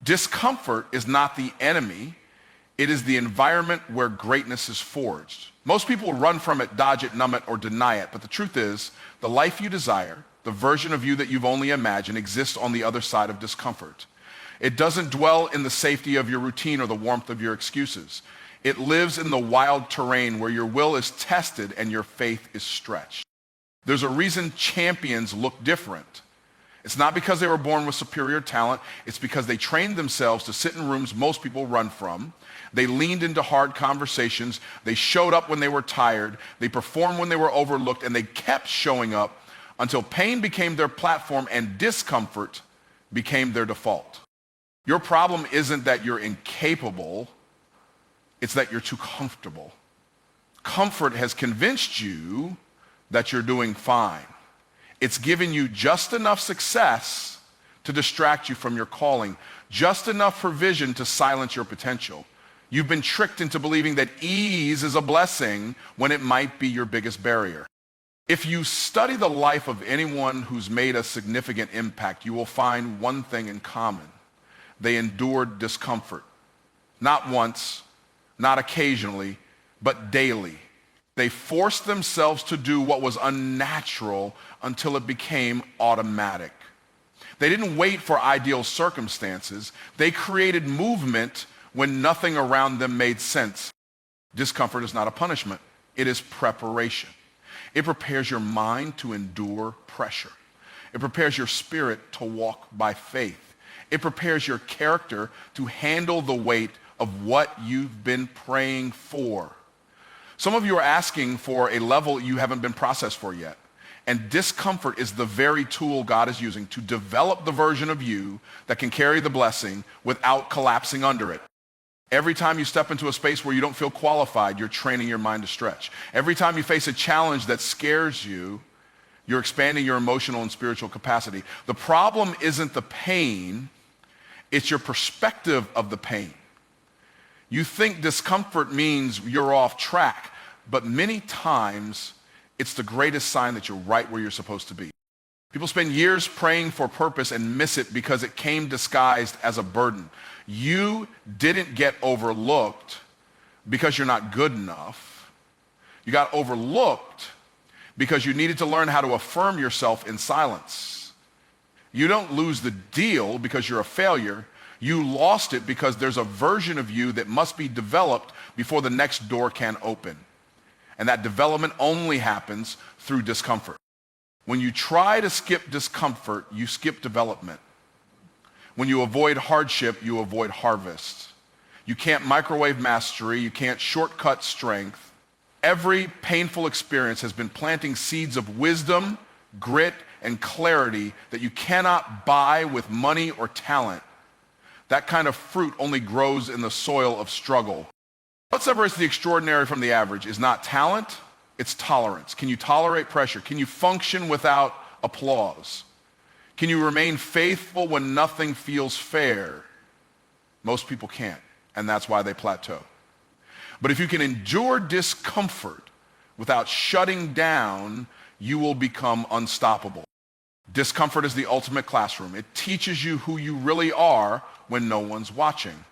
Discomfort is not the enemy. It is the environment where greatness is forged. Most people run from it, dodge it, numb it, or deny it. But the truth is, the life you desire, the version of you that you've only imagined, exists on the other side of discomfort. It doesn't dwell in the safety of your routine or the warmth of your excuses. It lives in the wild terrain where your will is tested and your faith is stretched. There's a reason champions look different. It's not because they were born with superior talent. It's because they trained themselves to sit in rooms most people run from. They leaned into hard conversations. They showed up when they were tired. They performed when they were overlooked, and they kept showing up until pain became their platform and discomfort became their default. Your problem isn't that you're incapable. It's that you're too comfortable. Comfort has convinced you that you're doing fine. It's given you just enough success to distract you from your calling, just enough provision to silence your potential. You've been tricked into believing that ease is a blessing when it might be your biggest barrier. If you study the life of anyone who's made a significant impact, you will find one thing in common. They endured discomfort. Not once, not occasionally, but daily. They forced themselves to do what was unnatural until it became automatic. They didn't wait for ideal circumstances. They created movement when nothing around them made sense. Discomfort is not a punishment. It is preparation. It prepares your mind to endure pressure. It prepares your spirit to walk by faith. It prepares your character to handle the weight of what you've been praying for. Some of you are asking for a level you haven't been processed for yet. And discomfort is the very tool God is using to develop the version of you that can carry the blessing without collapsing under it. Every time you step into a space where you don't feel qualified, you're training your mind to stretch. Every time you face a challenge that scares you, you're expanding your emotional and spiritual capacity. The problem isn't the pain, it's your perspective of the pain. You think discomfort means you're off track, but many times it's the greatest sign that you're right where you're supposed to be. People spend years praying for purpose and miss it because it came disguised as a burden. You didn't get overlooked because you're not good enough. You got overlooked because you needed to learn how to affirm yourself in silence. You don't lose the deal because you're a failure. You lost it because there's a version of you that must be developed before the next door can open. And that development only happens through discomfort. When you try to skip discomfort, you skip development. When you avoid hardship, you avoid harvest. You can't microwave mastery. You can't shortcut strength. Every painful experience has been planting seeds of wisdom, grit, and clarity that you cannot buy with money or talent. That kind of fruit only grows in the soil of struggle. What separates the extraordinary from the average is not talent, it's tolerance. Can you tolerate pressure? Can you function without applause? Can you remain faithful when nothing feels fair? Most people can't, and that's why they plateau. But if you can endure discomfort without shutting down, you will become unstoppable. Discomfort is the ultimate classroom. It teaches you who you really are when no one's watching.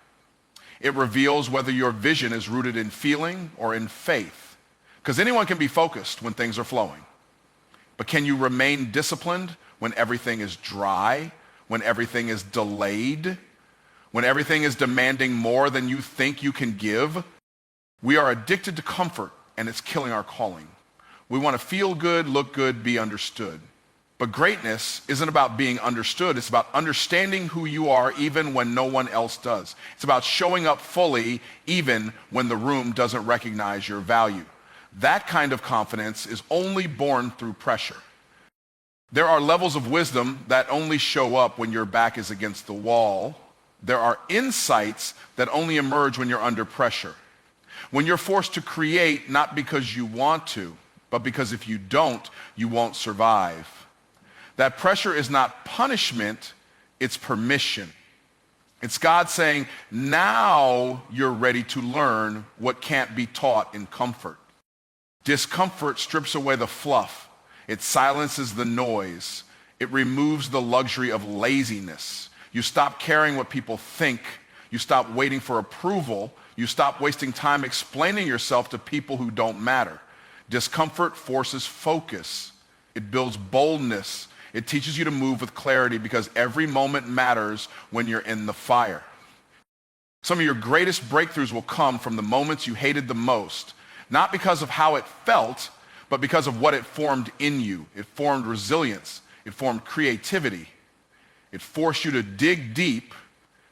It reveals whether your vision is rooted in feeling or in faith. Because anyone can be focused when things are flowing. But can you remain disciplined when everything is dry, when everything is delayed, when everything is demanding more than you think you can give? We are addicted to comfort, and it's killing our calling. We want to feel good, look good, be understood. But greatness isn't about being understood. It's about understanding who you are even when no one else does. It's about showing up fully even when the room doesn't recognize your value. That kind of confidence is only born through pressure. There are levels of wisdom that only show up when your back is against the wall. There are insights that only emerge when you're under pressure. When you're forced to create, not because you want to, but because if you don't, you won't survive. That pressure is not punishment, it's permission. It's God saying, now you're ready to learn what can't be taught in comfort. Discomfort strips away the fluff. It silences the noise. It removes the luxury of laziness. You stop caring what people think. You stop waiting for approval. You stop wasting time explaining yourself to people who don't matter. Discomfort forces focus. It builds boldness. It teaches you to move with clarity because every moment matters when you're in the fire. Some of your greatest breakthroughs will come from the moments you hated the most, not because of how it felt, but because of what it formed in you. It formed resilience. It formed creativity. It forced you to dig deep,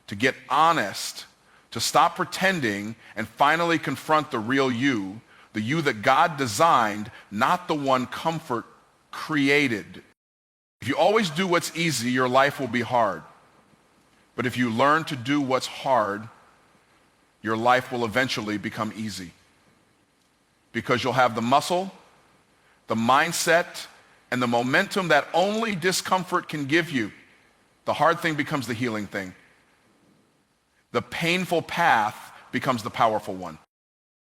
to get honest, to stop pretending, and finally confront the real you, the you that God designed, not the one comfort created. If you always do what's easy, your life will be hard. But if you learn to do what's hard, your life will eventually become easy. Because you'll have the muscle, the mindset, and the momentum that only discomfort can give you. The hard thing becomes the healing thing. The painful path becomes the powerful one.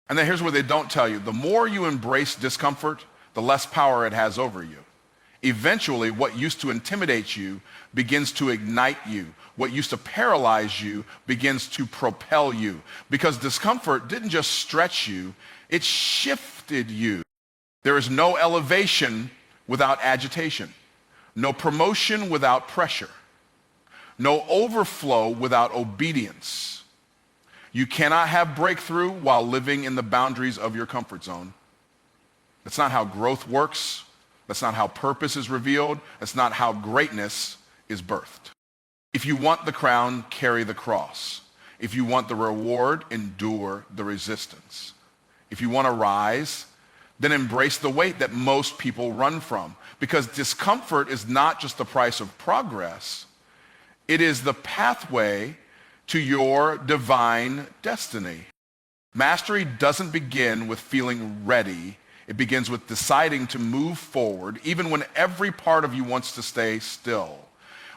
And then here's what they don't tell you. The more you embrace discomfort, the less power it has over you. Eventually, what used to intimidate you begins to ignite you. What used to paralyze you begins to propel you. Because discomfort didn't just stretch you, it shifted you. There is no elevation without agitation, no promotion without pressure, no overflow without obedience. You cannot have breakthrough while living in the boundaries of your comfort zone. That's not how growth works. That's not how purpose is revealed. That's not how greatness is birthed. If you want the crown, carry the cross. If you want the reward, endure the resistance. If you want to rise, then embrace the weight that most people run from. Because discomfort is not just the price of progress. It is the pathway to your divine destiny. Mastery doesn't begin with feeling ready. It begins with deciding to move forward, even when every part of you wants to stay still.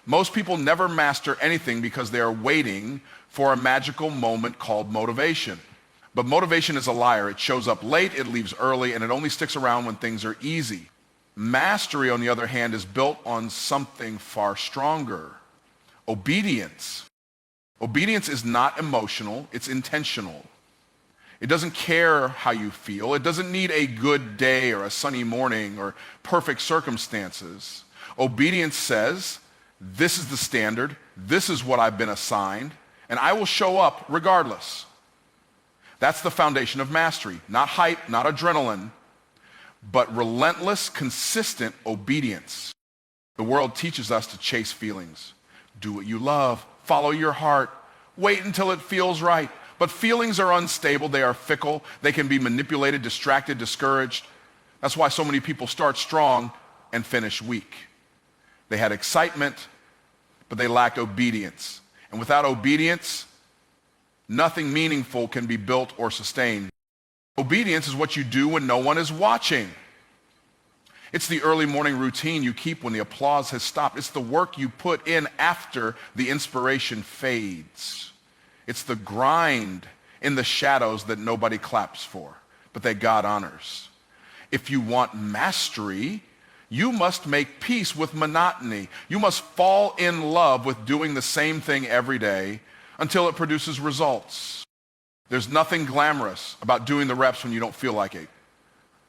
Most people never master anything because they are waiting for a magical moment called motivation. But motivation is a liar. It shows up late, it leaves early, and it only sticks around when things are easy. Mastery, on the other hand, is built on something far stronger. Obedience. Obedience is not emotional, it's intentional. It doesn't care how you feel. It doesn't need a good day or a sunny morning or perfect circumstances. Obedience says, this is the standard, this is what I've been assigned, and I will show up regardless. That's the foundation of mastery. Not hype, not adrenaline, but relentless, consistent obedience. The world teaches us to chase feelings. Do what you love, follow your heart, wait until it feels right. But feelings are unstable, they are fickle, they can be manipulated, distracted, discouraged. That's why so many people start strong and finish weak. They had excitement, but they lacked obedience. And without obedience, nothing meaningful can be built or sustained. Obedience is what you do when no one is watching. It's the early morning routine you keep when the applause has stopped. It's the work you put in after the inspiration fades. It's the grind in the shadows that nobody claps for, but that God honors. If you want mastery, you must make peace with monotony. You must fall in love with doing the same thing every day until it produces results. There's nothing glamorous about doing the reps when you don't feel like it.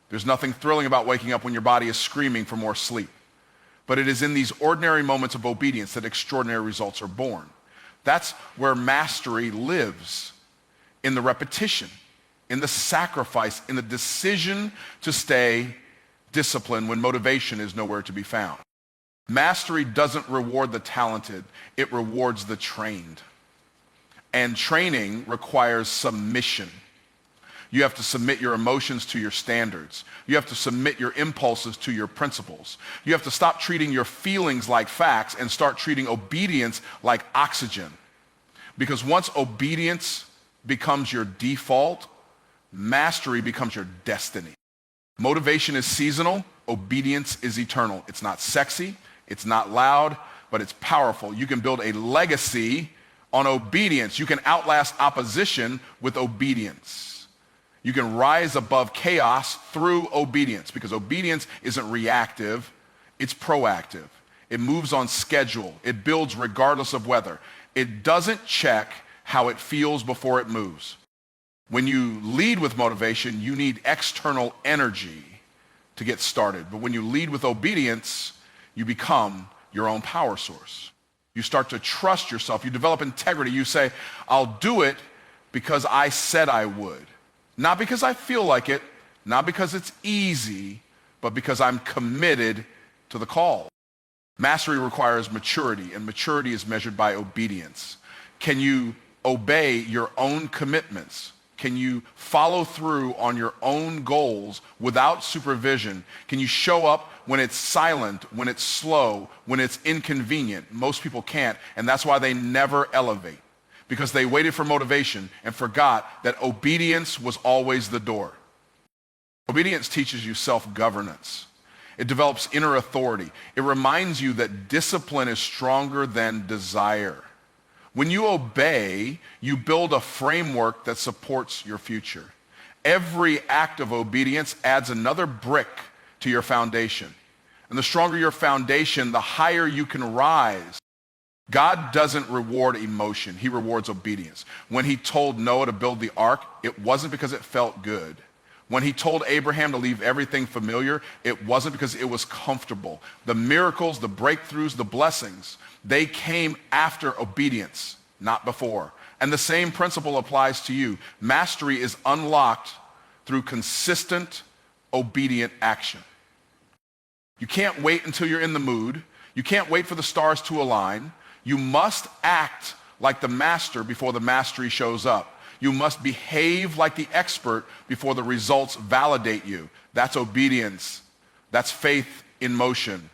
There's nothing thrilling about waking up when your body is screaming for more sleep. But it is in these ordinary moments of obedience that extraordinary results are born. That's where mastery lives, in the repetition, in the sacrifice, in the decision to stay disciplined when motivation is nowhere to be found. Mastery doesn't reward the talented, it rewards the trained. And training requires submission. You have to submit your emotions to your standards. You have to submit your impulses to your principles. You have to stop treating your feelings like facts and start treating obedience like oxygen. Because once obedience becomes your default, mastery becomes your destiny. Motivation is seasonal, obedience is eternal. It's not sexy, it's not loud, but it's powerful. You can build a legacy on obedience. You can outlast opposition with obedience. You can rise above chaos through obedience, because obedience isn't reactive, it's proactive. It moves on schedule. It builds regardless of weather. It doesn't check how it feels before it moves. When you lead with motivation, you need external energy to get started. But when you lead with obedience, you become your own power source. You start to trust yourself. You develop integrity. You say, I'll do it because I said I would. Not because I feel like it, not because it's easy, but because I'm committed to the call. Mastery requires maturity, and maturity is measured by obedience. Can you obey your own commitments? Can you follow through on your own goals without supervision? Can you show up when it's silent, when it's slow, when it's inconvenient? Most people can't, and that's why they never elevate, because they waited for motivation and forgot that obedience was always the door. Obedience teaches you self-governance. It develops inner authority. It reminds you that discipline is stronger than desire. When you obey, you build a framework that supports your future. Every act of obedience adds another brick to your foundation. And the stronger your foundation, the higher you can rise. God doesn't reward emotion. He rewards obedience. When he told Noah to build the ark, it wasn't because it felt good. When he told Abraham to leave everything familiar, it wasn't because it was comfortable. The miracles, the breakthroughs, the blessings, they came after obedience, not before. And the same principle applies to you. Mastery is unlocked through consistent, obedient action. You can't wait until you're in the mood. You can't wait for the stars to align. You must act like the master before the mastery shows up. You must behave like the expert before the results validate you. That's obedience. That's faith in motion.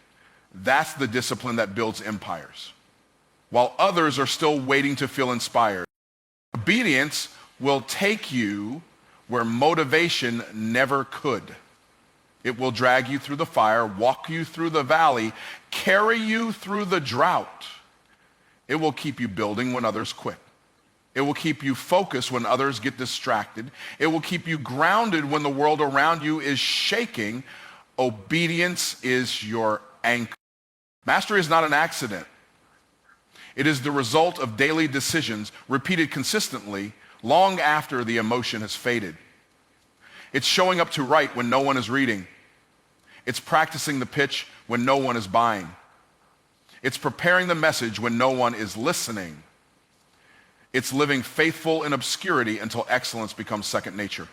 That's the discipline that builds empires. While others are still waiting to feel inspired. Obedience will take you where motivation never could. It will drag you through the fire, walk you through the valley, carry you through the drought. It will keep you building when others quit. It will keep you focused when others get distracted. It will keep you grounded when the world around you is shaking. Obedience is your anchor. Mastery is not an accident. It is the result of daily decisions repeated consistently long after the emotion has faded. It's showing up to write when no one is reading. It's practicing the pitch when no one is buying. It's preparing the message when no one is listening. It's living faithful in obscurity until excellence becomes second nature.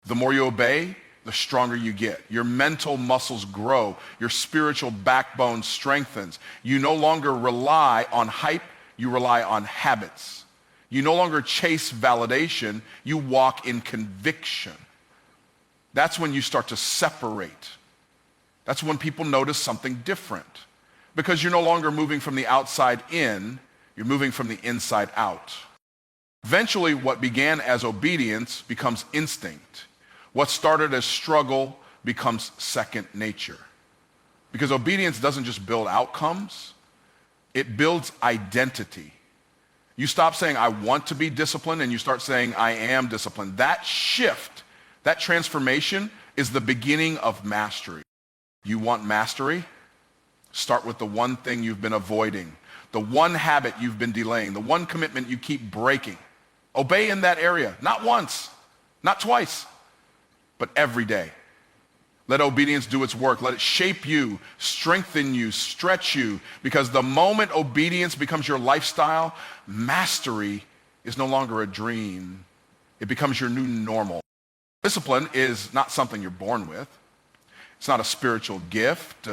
The more you obey, the stronger you get. Your mental muscles grow. Your spiritual backbone strengthens. You no longer rely on hype, you rely on habits. You no longer chase validation, you walk in conviction. That's when you start to separate. That's when people notice something different. Because you're no longer moving from the outside in, you're moving from the inside out. Eventually, what began as obedience becomes instinct. What started as struggle becomes second nature. Because obedience doesn't just build outcomes, it builds identity. You stop saying, I want to be disciplined, and you start saying, I am disciplined. That shift, that transformation is the beginning of mastery. You want mastery? Start with the one thing you've been avoiding, the one habit you've been delaying, the one commitment you keep breaking. Obey in that area, not once, not twice, but every day. Let obedience do its work. Let it shape you, strengthen you, stretch you, because the moment obedience becomes your lifestyle, mastery is no longer a dream. It becomes your new normal. Discipline is not something you're born with. It's not a spiritual gift.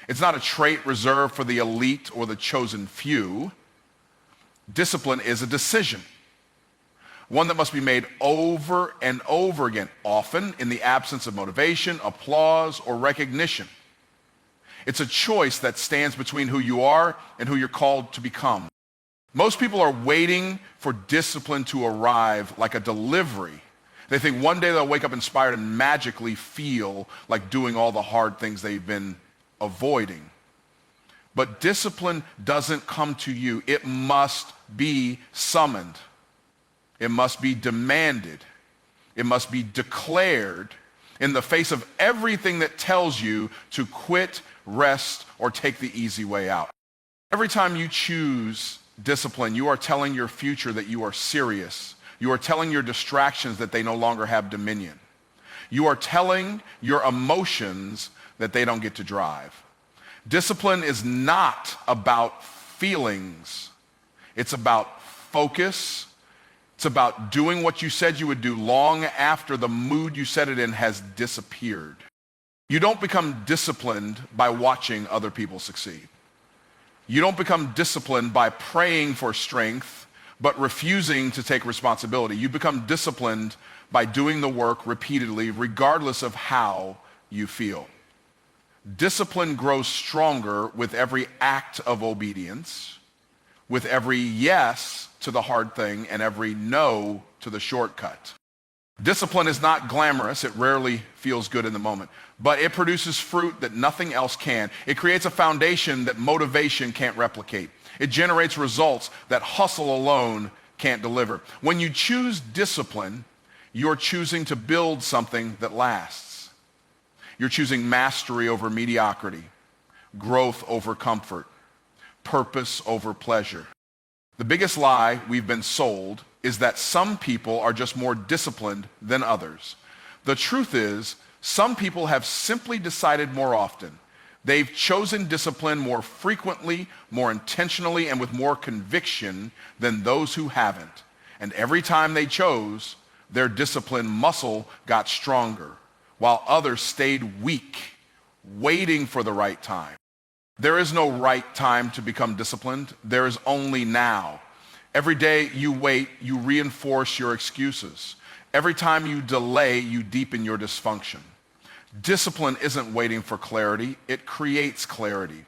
It's not a trait reserved for the elite or the chosen few. Discipline is a decision, one that must be made over and over again, often in the absence of motivation, applause, or recognition. It's a choice that stands between who you are and who you're called to become. Most people are waiting for discipline to arrive like a delivery. They think one day they'll wake up inspired and magically feel like doing all the hard things they've been avoiding. But discipline doesn't come to you. It must be summoned. It must be demanded. It must be declared in the face of everything that tells you to quit, rest, or take the easy way out. Every time you choose discipline, you are telling your future that you are serious. You are telling your distractions that they no longer have dominion. You are telling your emotions that they don't get to drive. Discipline is not about feelings. It's about focus. It's about doing what you said you would do long after the mood you set it in has disappeared. You don't become disciplined by watching other people succeed. You don't become disciplined by praying for strength, but refusing to take responsibility. You become disciplined by doing the work repeatedly, regardless of how you feel. Discipline grows stronger with every act of obedience, with every yes to the hard thing and every no to the shortcut. Discipline is not glamorous. It rarely feels good in the moment, but it produces fruit that nothing else can. It creates a foundation that motivation can't replicate. It generates results that hustle alone can't deliver. When you choose discipline, you're choosing to build something that lasts. You're choosing mastery over mediocrity, growth over comfort, purpose over pleasure. The biggest lie we've been sold is that some people are just more disciplined than others. The truth is, some people have simply decided more often. They've chosen discipline more frequently, more intentionally, and with more conviction than those who haven't. And every time they chose, their discipline muscle got stronger, while others stayed weak, waiting for the right time. There is no right time to become disciplined. There is only now. Every day you wait, you reinforce your excuses. Every time you delay, you deepen your dysfunction. Discipline isn't waiting for clarity. It creates clarity.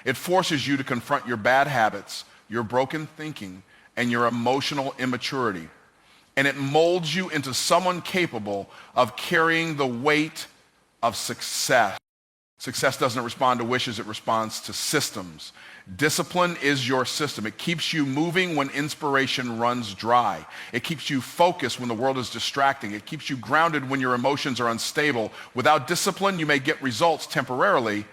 It forces you to confront your bad habits, your broken thinking, and your emotional immaturity. And it molds you into someone capable of carrying the weight of success. Success doesn't respond to wishes, it responds to systems. Discipline is your system. It keeps you moving when inspiration runs dry. It keeps you focused when the world is distracting. It keeps you grounded when your emotions are unstable. Without discipline, you may get results temporarily,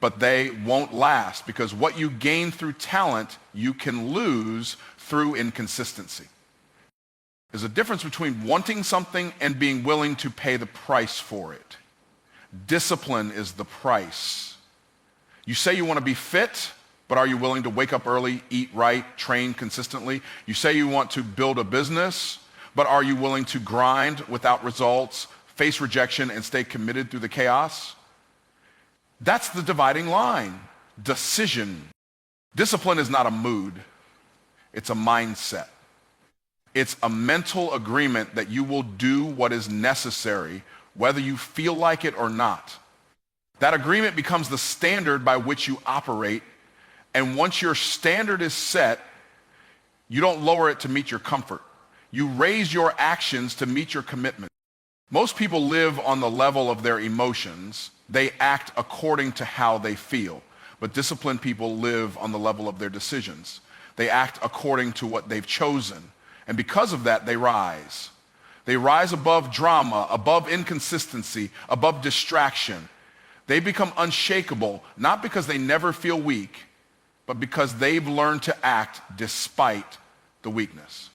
but they won't last, because what you gain through talent, you can lose through inconsistency. There's a difference between wanting something and being willing to pay the price for it. Discipline is the price. You say you want to be fit, but are you willing to wake up early, eat right, train consistently? You say you want to build a business, but are you willing to grind without results, face rejection, and stay committed through the chaos? That's the dividing line. Decision. Discipline is not a mood. It's a mindset. It's a mental agreement that you will do what is necessary whether you feel like it or not. That agreement becomes the standard by which you operate, and once your standard is set, you don't lower it to meet your comfort. You raise your actions to meet your commitment. Most people live on the level of their emotions. They act according to how they feel. But disciplined people live on the level of their decisions. They act according to what they've chosen. And because of that, they rise. They rise above drama, above inconsistency, above distraction. They become unshakable, not because they never feel weak, but because they've learned to act despite the weakness.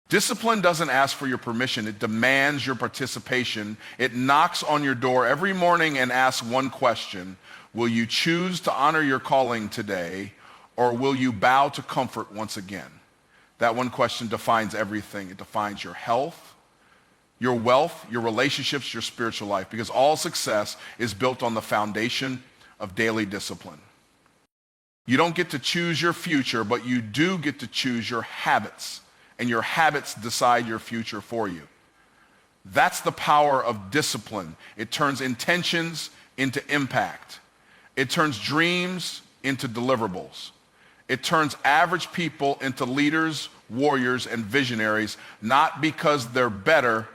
Discipline doesn't ask for your permission. It demands your participation. It knocks on your door every morning and asks one question: will you choose to honor your calling today, or will you bow to comfort once again? That one question defines everything. It defines your health, your wealth, your relationships, your spiritual life, because all success is built on the foundation of daily discipline. You don't get to choose your future, but you do get to choose your habits, and your habits decide your future for you. That's the power of discipline. It turns intentions into impact. It turns dreams into deliverables. It turns average people into leaders, warriors, and visionaries, not because they're better,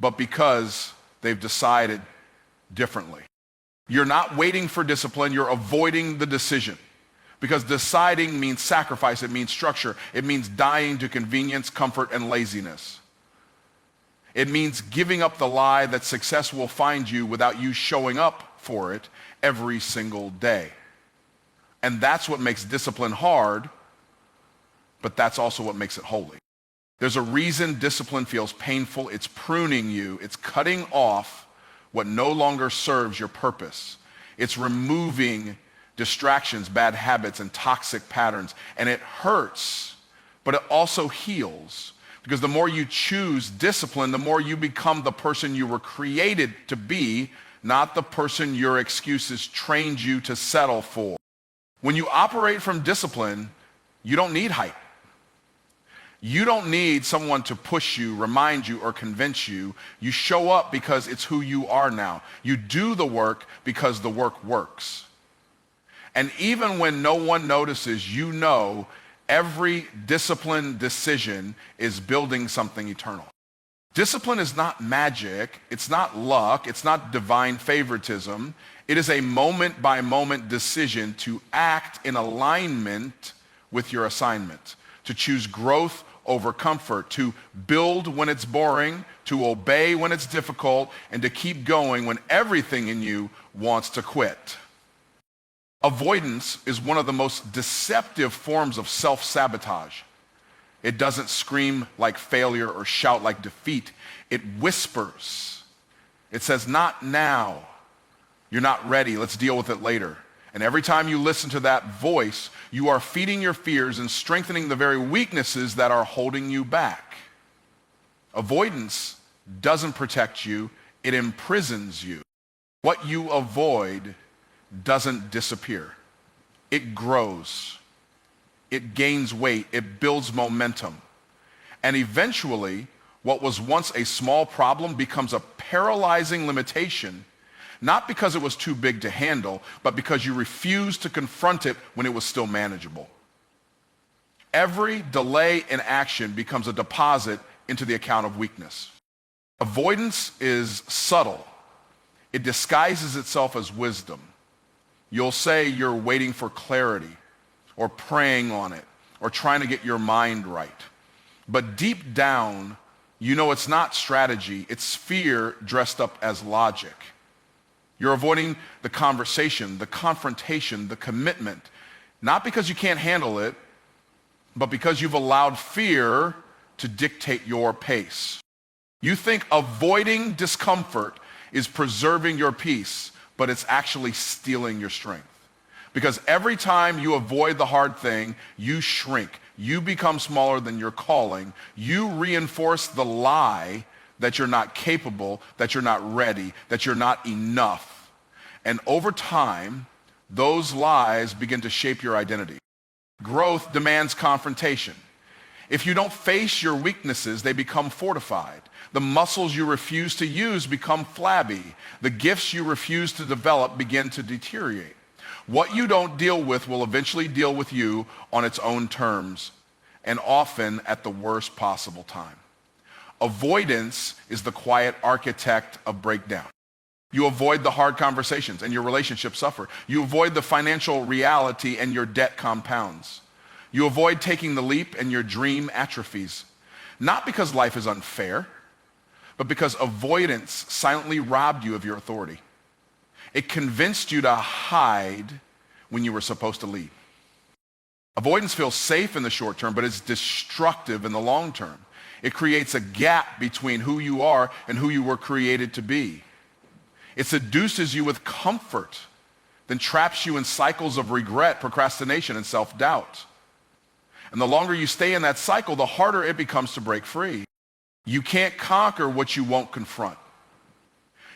but because they've decided differently. You're not waiting for discipline, you're avoiding the decision. Because deciding means sacrifice, it means structure, it means dying to convenience, comfort, and laziness. It means giving up the lie that success will find you without you showing up for it every single day. And that's what makes discipline hard, but that's also what makes it holy. There's a reason discipline feels painful. It's pruning you. It's cutting off what no longer serves your purpose. It's removing distractions, bad habits, and toxic patterns. And it hurts, but it also heals. Because the more you choose discipline, the more you become the person you were created to be, not the person your excuses trained you to settle for. When you operate from discipline, you don't need hype. You don't need someone to push you, remind you, or convince you. You show up because it's who you are now. You do the work because the work works. And even when no one notices, you know every disciplined decision is building something eternal. Discipline is not magic. It's not luck. It's not divine favoritism. It is a moment-by-moment decision to act in alignment with your assignment, to choose growth over comfort, to build when it's boring, to obey when it's difficult, and to keep going when everything in you wants to quit. Avoidance is one of the most deceptive forms of self-sabotage. It doesn't scream like failure or shout like defeat. It whispers. It says, not now. You're not ready. Let's deal with it later. And every time you listen to that voice, you are feeding your fears and strengthening the very weaknesses that are holding you back. Avoidance doesn't protect you. It imprisons you. What you avoid doesn't disappear. It grows. It gains weight. It builds momentum. And eventually, what was once a small problem becomes a paralyzing limitation, not because it was too big to handle, but because you refused to confront it when it was still manageable. Every delay in action becomes a deposit into the account of weakness. Avoidance is subtle. It disguises itself as wisdom. You'll say you're waiting for clarity, or praying on it, or trying to get your mind right. But deep down, you know it's not strategy, it's fear dressed up as logic. You're avoiding the conversation, the confrontation, the commitment, not because you can't handle it, but because you've allowed fear to dictate your pace. You think avoiding discomfort is preserving your peace, but it's actually stealing your strength. Because every time you avoid the hard thing, you shrink. You become smaller than your calling. You reinforce the lie that you're not capable, that you're not ready, that you're not enough. And over time, those lies begin to shape your identity. Growth demands confrontation. If you don't face your weaknesses, they become fortified. The muscles you refuse to use become flabby. The gifts you refuse to develop begin to deteriorate. What you don't deal with will eventually deal with you on its own terms, and often at the worst possible time. Avoidance is the quiet architect of breakdown. You avoid the hard conversations and your relationships suffer. You avoid the financial reality and your debt compounds. You avoid taking the leap and your dream atrophies. Not because life is unfair, but because avoidance silently robbed you of your authority. It convinced you to hide when you were supposed to lead. Avoidance feels safe in the short term, but it's destructive in the long term. It creates a gap between who you are and who you were created to be. It seduces you with comfort, then traps you in cycles of regret, procrastination, and self-doubt. And the longer you stay in that cycle, the harder it becomes to break free. You can't conquer what you won't confront.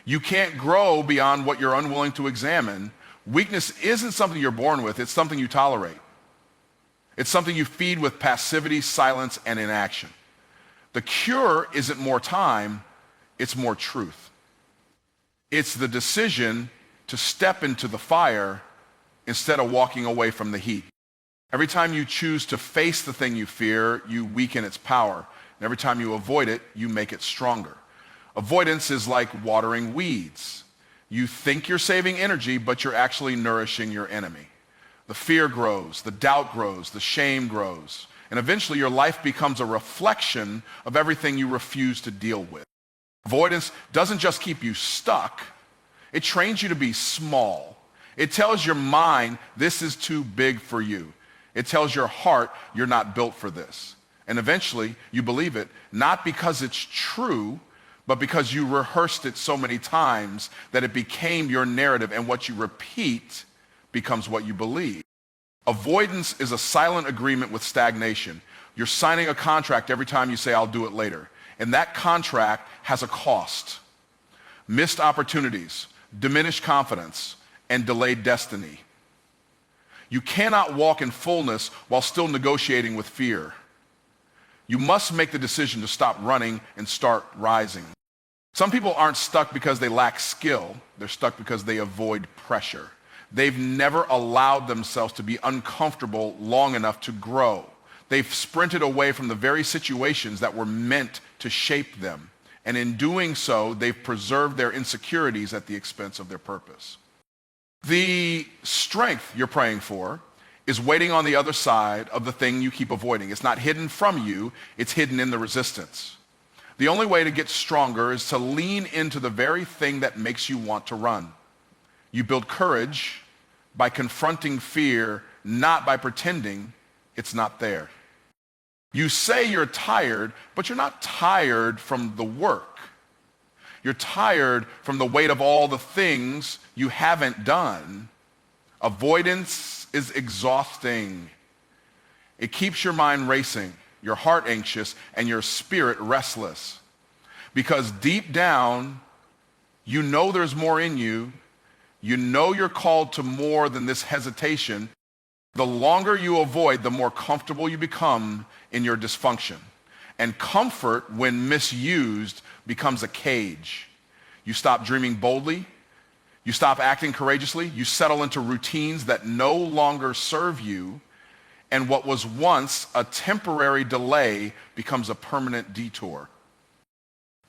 You can't grow beyond what you're unwilling to examine. Weakness isn't something you're born with, it's something you tolerate. It's something you feed with passivity, silence, and inaction. The cure isn't more time, it's more truth. It's the decision to step into the fire instead of walking away from the heat. Every time you choose to face the thing you fear, you weaken its power. And every time you avoid it, you make it stronger. Avoidance is like watering weeds. You think you're saving energy, but you're actually nourishing your enemy. The fear grows, the doubt grows, the shame grows, and eventually your life becomes a reflection of everything you refuse to deal with. Avoidance doesn't just keep you stuck, It trains you to be small. It tells your mind, this is too big for you. It tells your heart, you're not built for this. And eventually, you believe it, not because it's true, but because you rehearsed it so many times that it became your narrative, and what you repeat becomes what you believe. Avoidance is a silent agreement with stagnation. You're signing a contract every time you say, I'll do it later. And that contract has a cost. Missed opportunities, diminished confidence, and delayed destiny. You cannot walk in fullness while still negotiating with fear. You must make the decision to stop running and start rising. Some people aren't stuck because they lack skill. They're stuck because they avoid pressure. They've never allowed themselves to be uncomfortable long enough to grow. They've sprinted away from the very situations that were meant to shape them. And in doing so, they've preserved their insecurities at the expense of their purpose. The strength you're praying for is waiting on the other side of the thing you keep avoiding. It's not hidden from you, it's hidden in the resistance. The only way to get stronger is to lean into the very thing that makes you want to run. You build courage by confronting fear, not by pretending it's not there. You say you're tired, but you're not tired from the work. You're tired from the weight of all the things you haven't done. Avoidance is exhausting. It keeps your mind racing, your heart anxious, and your spirit restless. Because deep down, you know there's more in you. You know you're called to more than this hesitation. The longer you avoid, the more comfortable you become in your dysfunction. And comfort, when misused, becomes a cage. You stop dreaming boldly. You stop acting courageously. You settle into routines that no longer serve you. And what was once a temporary delay becomes a permanent detour.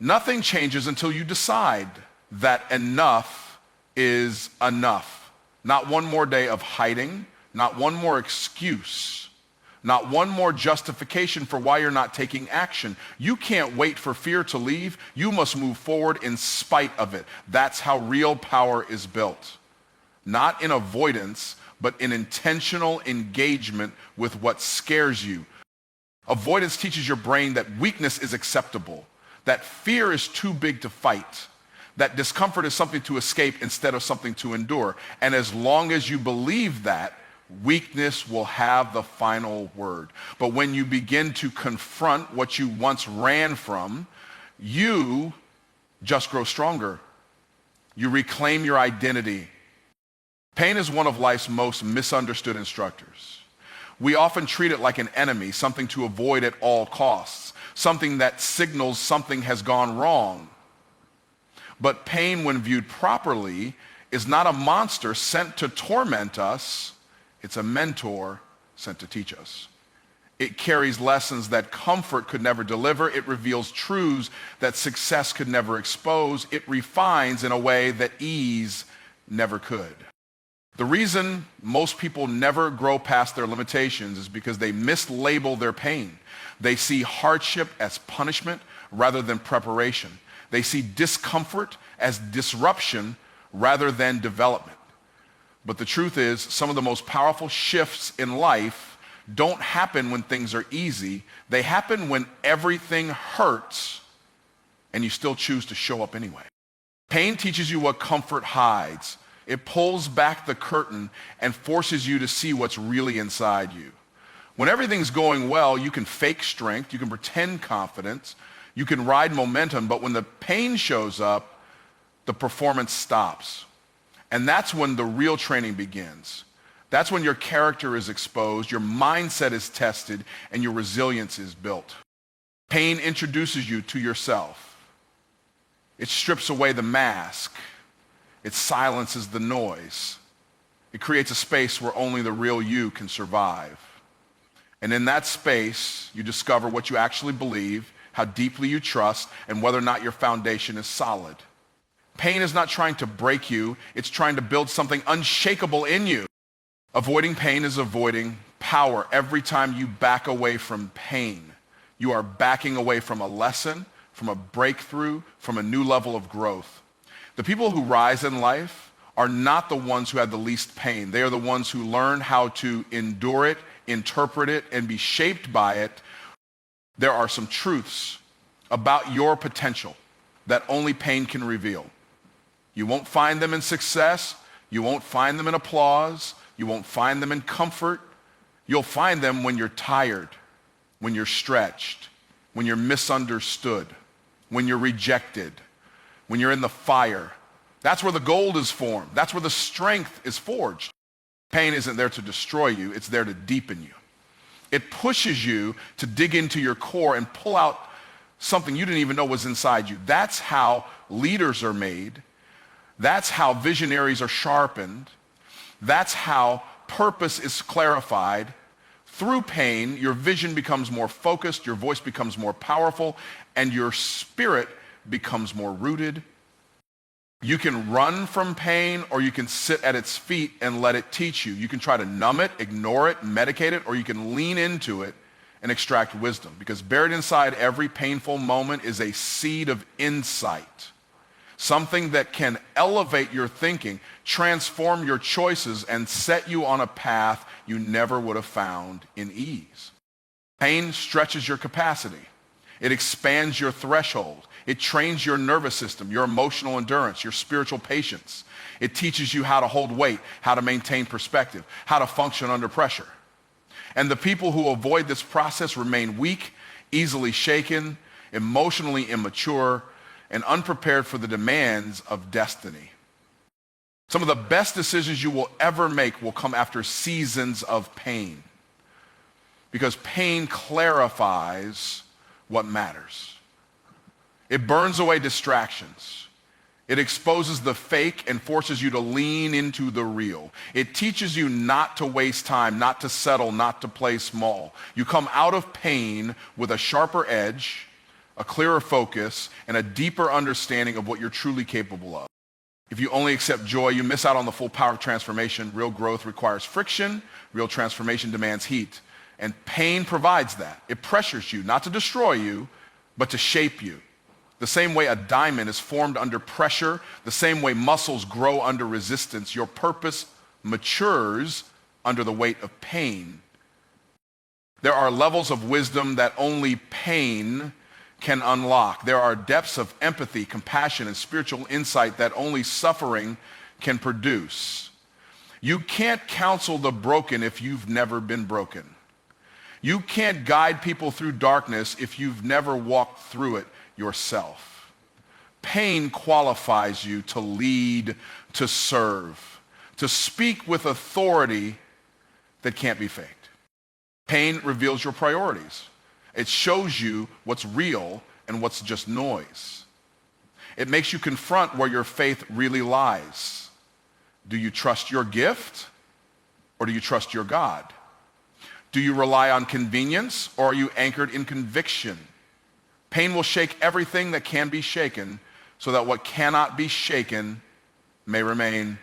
Nothing changes until you decide that enough is enough. Not one more day of hiding, not one more excuse, not one more justification for why you're not taking action. You can't wait for fear to leave. You must move forward in spite of it. That's how real power is built. Not in avoidance, but in intentional engagement with what scares you. Avoidance teaches your brain that weakness is acceptable, that fear is too big to fight, that discomfort is something to escape instead of something to endure. And as long as you believe that, weakness will have the final word. But when you begin to confront what you once ran from, you just grow stronger. You reclaim your identity. Pain is one of life's most misunderstood instructors. We often treat it like an enemy, something to avoid at all costs, something that signals something has gone wrong. But pain, when viewed properly, is not a monster sent to torment us. It's a mentor sent to teach us. It carries lessons that comfort could never deliver. It reveals truths that success could never expose. It refines in a way that ease never could. The reason most people never grow past their limitations is because they mislabel their pain. They see hardship as punishment rather than preparation. They see discomfort as disruption rather than development. But the truth is, some of the most powerful shifts in life don't happen when things are easy. They happen when everything hurts and you still choose to show up anyway. Pain teaches you what comfort hides. It pulls back the curtain and forces you to see what's really inside you. When everything's going well, you can fake strength, you can pretend confidence, you can ride momentum, but when the pain shows up, the performance stops. And that's when the real training begins. That's when your character is exposed, your mindset is tested, and your resilience is built. Pain introduces you to yourself. It strips away the mask. It silences the noise. It creates a space where only the real you can survive. And in that space, you discover what you actually believe, how deeply you trust, and whether or not your foundation is solid. Pain is not trying to break you, it's trying to build something unshakable in you. Avoiding pain is avoiding power. Every time you back away from pain, you are backing away from a lesson, from a breakthrough, from a new level of growth. The people who rise in life are not the ones who have the least pain. They are the ones who learn how to endure it, interpret it, and be shaped by it. There are some truths about your potential that only pain can reveal. You won't find them in success. You won't find them in applause. You won't find them in comfort. You'll find them when you're tired, when you're stretched, when you're misunderstood, when you're rejected, when you're in the fire. That's where the gold is formed. That's where the strength is forged. Pain isn't there to destroy you. It's there to deepen you. It pushes you to dig into your core and pull out something you didn't even know was inside you. That's how leaders are made. That's how visionaries are sharpened. That's how purpose is clarified. Through pain, your vision becomes more focused, your voice becomes more powerful, and your spirit becomes more rooted. You can run from pain, or you can sit at its feet and let it teach you. You can try to numb it, ignore it, medicate it, or you can lean into it and extract wisdom. Because buried inside every painful moment is a seed of insight, something that can elevate your thinking, transform your choices, and set you on a path you never would have found in ease. Pain stretches your capacity. It expands your threshold. It trains your nervous system, your emotional endurance, your spiritual patience. It teaches you how to hold weight, how to maintain perspective, how to function under pressure. And the people who avoid this process remain weak, easily shaken, emotionally immature, and unprepared for the demands of destiny. Some of the best decisions you will ever make will come after seasons of pain, because pain clarifies what matters. It burns away distractions. It exposes the fake and forces you to lean into the real. It teaches you not to waste time, not to settle, not to play small. You come out of pain with a sharper edge, a clearer focus, and a deeper understanding of what you're truly capable of. If you only accept joy, you miss out on the full power of transformation. Real growth requires friction. Real transformation demands heat. And pain provides that. It pressures you, not to destroy you, but to shape you. The same way a diamond is formed under pressure, the same way muscles grow under resistance, your purpose matures under the weight of pain. There are levels of wisdom that only pain can unlock. There are depths of empathy, compassion, and spiritual insight that only suffering can produce. You can't counsel the broken if you've never been broken. You can't guide people through darkness if you've never walked through it yourself. Pain qualifies you to lead, to serve, to speak with authority that can't be faked. Pain reveals your priorities. It shows you what's real and what's just noise. It makes you confront where your faith really lies. Do you trust your gift, or do you trust your God? Do you rely on convenience, or are you anchored in conviction? Pain will shake everything that can be shaken, so that what cannot be shaken may remain.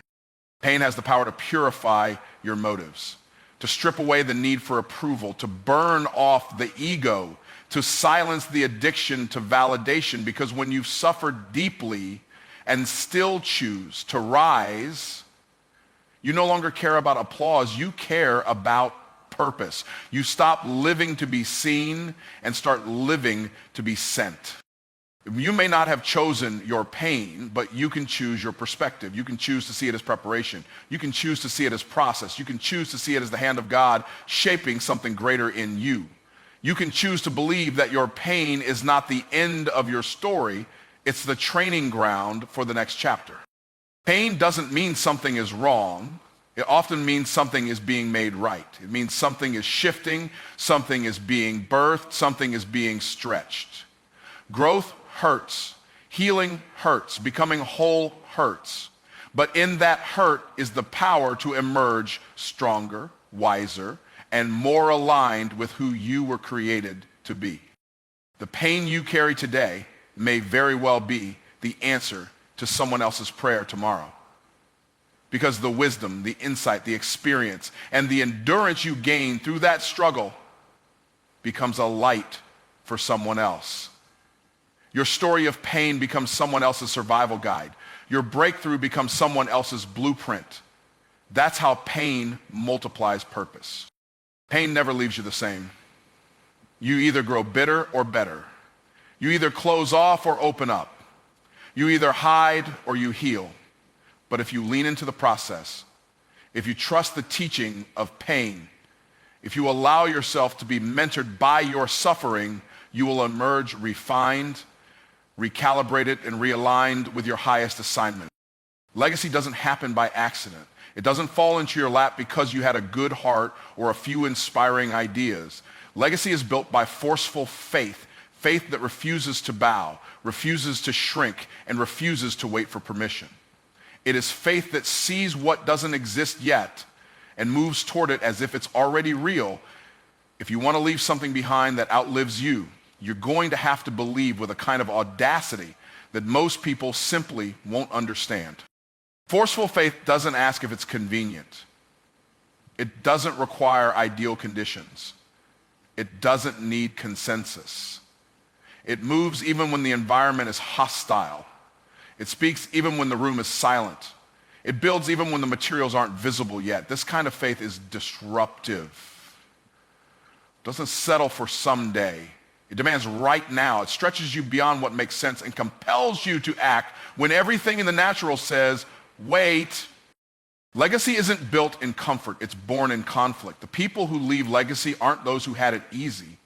Pain has the power to purify your motives, to strip away the need for approval, to burn off the ego, to silence the addiction to validation. Because when you've suffered deeply and still choose to rise, you no longer care about applause. You care about purpose. You stop living to be seen and start living to be sent. You may not have chosen your pain, but you can choose your perspective. You can choose to see it as preparation. You can choose to see it as process. You can choose to see it as the hand of God shaping something greater in you. You can choose to believe that your pain is not the end of your story. It's the training ground for the next chapter. Pain doesn't mean something is wrong. It often means something is being made right. It means something is shifting, something is being birthed, something is being stretched. Growth hurts. Healing hurts. Becoming whole hurts. But in that hurt is the power to emerge stronger, wiser, and more aligned with who you were created to be. The pain you carry today may very well be the answer to someone else's prayer tomorrow. Because the wisdom, the insight, the experience, and the endurance you gain through that struggle becomes a light for someone else. Your story of pain becomes someone else's survival guide. Your breakthrough becomes someone else's blueprint. That's how pain multiplies purpose. Pain never leaves you the same. You either grow bitter or better. You either close off or open up. You either hide or you heal. But if you lean into the process, if you trust the teaching of pain, if you allow yourself to be mentored by your suffering, you will emerge refined, recalibrated, and realigned with your highest assignment. Legacy doesn't happen by accident. It doesn't fall into your lap because you had a good heart or a few inspiring ideas. Legacy is built by forceful faith, faith that refuses to bow, refuses to shrink, and refuses to wait for permission. It is faith that sees what doesn't exist yet and moves toward it as if it's already real. If you want to leave something behind that outlives you, you're going to have to believe with a kind of audacity that most people simply won't understand. Forceful faith doesn't ask if it's convenient. It doesn't require ideal conditions. It doesn't need consensus. It moves even when the environment is hostile. It speaks even when the room is silent. It builds even when the materials aren't visible yet. This kind of faith is disruptive. It doesn't settle for someday. It demands right now. It stretches you beyond what makes sense and compels you to act when everything in the natural says, wait. Legacy isn't built in comfort. It's born in conflict. The people who leave legacy aren't those who had it easy.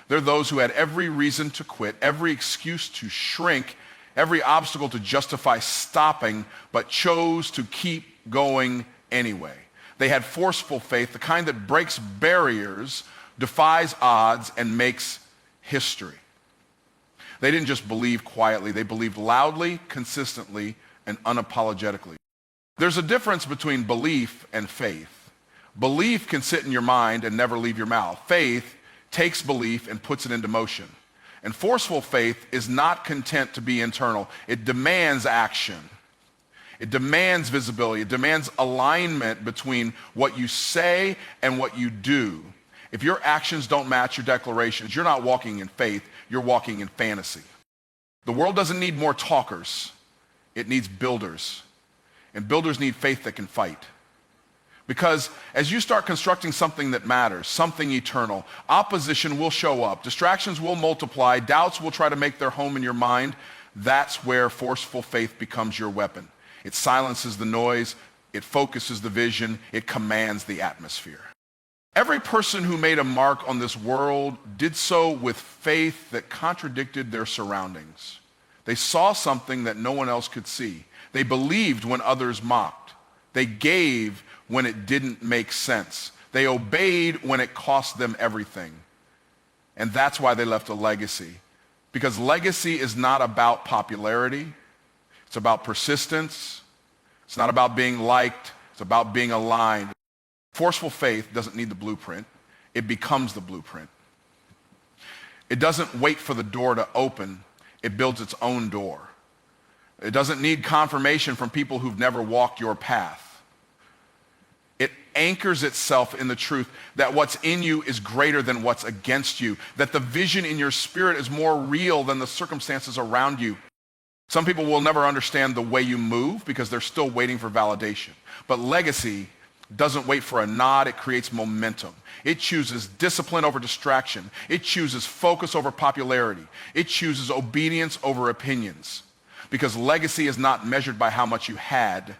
They're those who had every reason to quit, every excuse to shrink, every obstacle to justify stopping, but chose to keep going anyway. They had forceful faith, the kind that breaks barriers, defies odds, and makes history. They didn't just believe quietly. They believed loudly, consistently, and unapologetically. There's a difference between belief and faith. Belief can sit in your mind and never leave your mouth. Faith takes belief and puts it into motion. And forceful faith is not content to be internal. It demands action. It demands visibility. It demands alignment between what you say and what you do. If your actions don't match your declarations, you're not walking in faith, you're walking in fantasy. The world doesn't need more talkers. It needs builders. And builders need faith that can fight. Because as you start constructing something that matters, something eternal, opposition will show up, distractions will multiply, doubts will try to make their home in your mind. That's where forceful faith becomes your weapon. It silences the noise, it focuses the vision, it commands the atmosphere. Every person who made a mark on this world did so with faith that contradicted their surroundings. They saw something that no one else could see. They believed when others mocked. They gave when it didn't make sense. They obeyed when it cost them everything. And that's why they left a legacy. Because legacy is not about popularity. It's about persistence. It's not about being liked. It's about being aligned. Forceful faith doesn't need the blueprint. It becomes the blueprint. It doesn't wait for the door to open. It builds its own door. It doesn't need confirmation from people who've never walked your path. It anchors itself in the truth that what's in you is greater than what's against you, that the vision in your spirit is more real than the circumstances around you. Some people will never understand the way you move because they're still waiting for validation. But legacy doesn't wait for a nod, it creates momentum. It chooses discipline over distraction. It chooses focus over popularity. It chooses obedience over opinions. Because legacy is not measured by how much you had.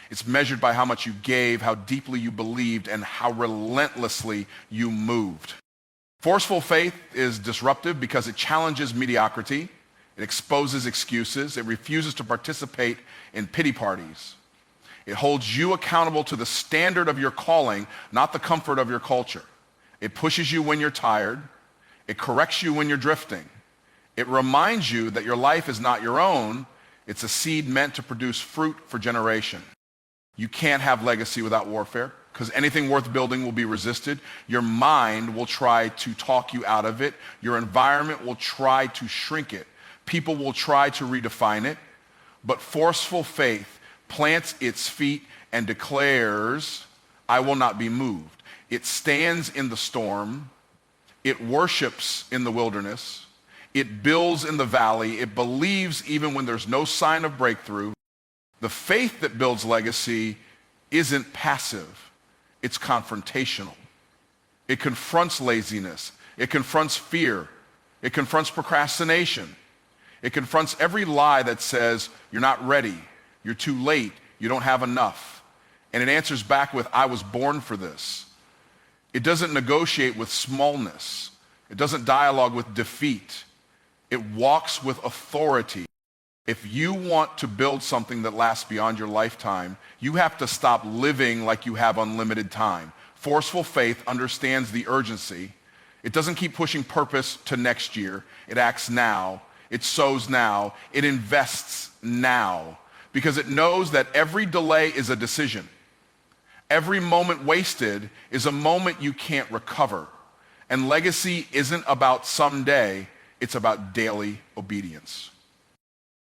It's measured by how much you gave, how deeply you believed, and how relentlessly you moved. Forceful faith is disruptive because it challenges mediocrity. It exposes excuses. It refuses to participate in pity parties. It holds you accountable to the standard of your calling, not the comfort of your culture. It pushes you when you're tired. It corrects you when you're drifting. It reminds you that your life is not your own. It's a seed meant to produce fruit for generation. You can't have legacy without warfare because anything worth building will be resisted. Your mind will try to talk you out of it. Your environment will try to shrink it. People will try to redefine it. But forceful faith plants its feet and declares, I will not be moved. It stands in the storm. It worships in the wilderness. It builds in the valley. It believes even when there's no sign of breakthrough. The faith that builds legacy isn't passive. It's confrontational. It confronts laziness. It confronts fear. It confronts procrastination. It confronts every lie that says, you're not ready, you're too late, you don't have enough. And it answers back with, I was born for this. It doesn't negotiate with smallness. It doesn't dialogue with defeat. It walks with authority. If you want to build something that lasts beyond your lifetime, you have to stop living like you have unlimited time. Forceful faith understands the urgency. It doesn't keep pushing purpose to next year. It acts now. It sows now. It invests now. Because it knows that every delay is a decision. Every moment wasted is a moment you can't recover. And legacy isn't about someday, it's about daily obedience.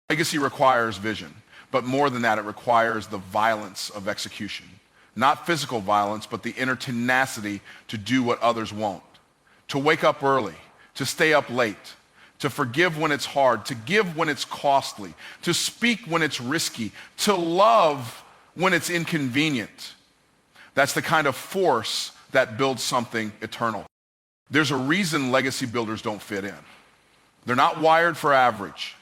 Legacy requires vision, but more than that, it requires the violence of execution. Not physical violence, but the inner tenacity to do what others won't. To wake up early, to stay up late, to forgive when it's hard, to give when it's costly, to speak when it's risky, to love when it's inconvenient. That's the kind of force that builds something eternal. There's a reason legacy builders don't fit in. They're not wired for average.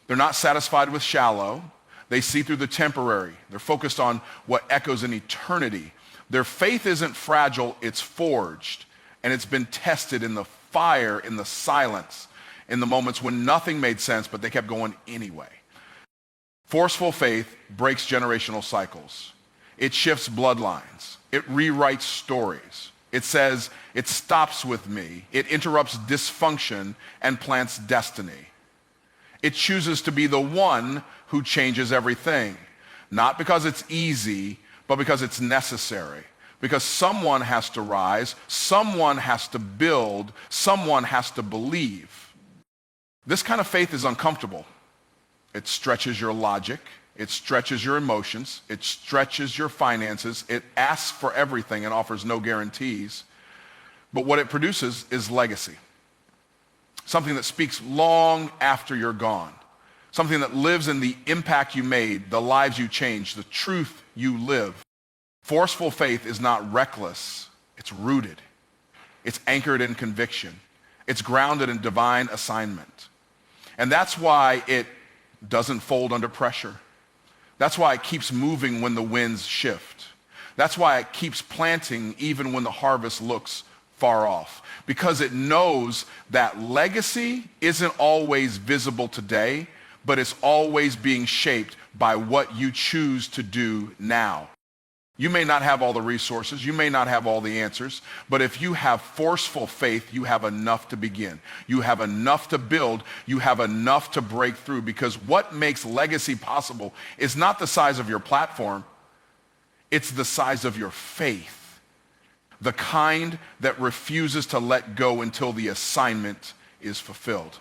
They're not satisfied with shallow. They see through the temporary. They're focused on what echoes in eternity. Their faith isn't fragile, it's forged. And it's been tested in the fire, in the silence, in the moments when nothing made sense, but they kept going anyway. Forceful faith breaks generational cycles. It shifts bloodlines. It rewrites stories. It says, it stops with me. It interrupts dysfunction and plants destiny. It chooses to be the one who changes everything. Not because it's easy, but because it's necessary. Because someone has to rise, someone has to build, someone has to believe. This kind of faith is uncomfortable. It stretches your logic. It stretches your emotions. It stretches your finances. It asks for everything and offers no guarantees. But what it produces is legacy. Something that speaks long after you're gone. Something that lives in the impact you made, the lives you changed, the truth you live. Forceful faith is not reckless. It's rooted. It's anchored in conviction. It's grounded in divine assignment. And that's why it doesn't fold under pressure. That's why it keeps moving when the winds shift. That's why it keeps planting even when the harvest looks far off. Because it knows that legacy isn't always visible today, but it's always being shaped by what you choose to do now. You may not have all the resources, you may not have all the answers, but if you have forceful faith, you have enough to begin. You have enough to build, you have enough to break through, because what makes legacy possible is not the size of your platform, it's the size of your faith. The kind that refuses to let go until the assignment is fulfilled.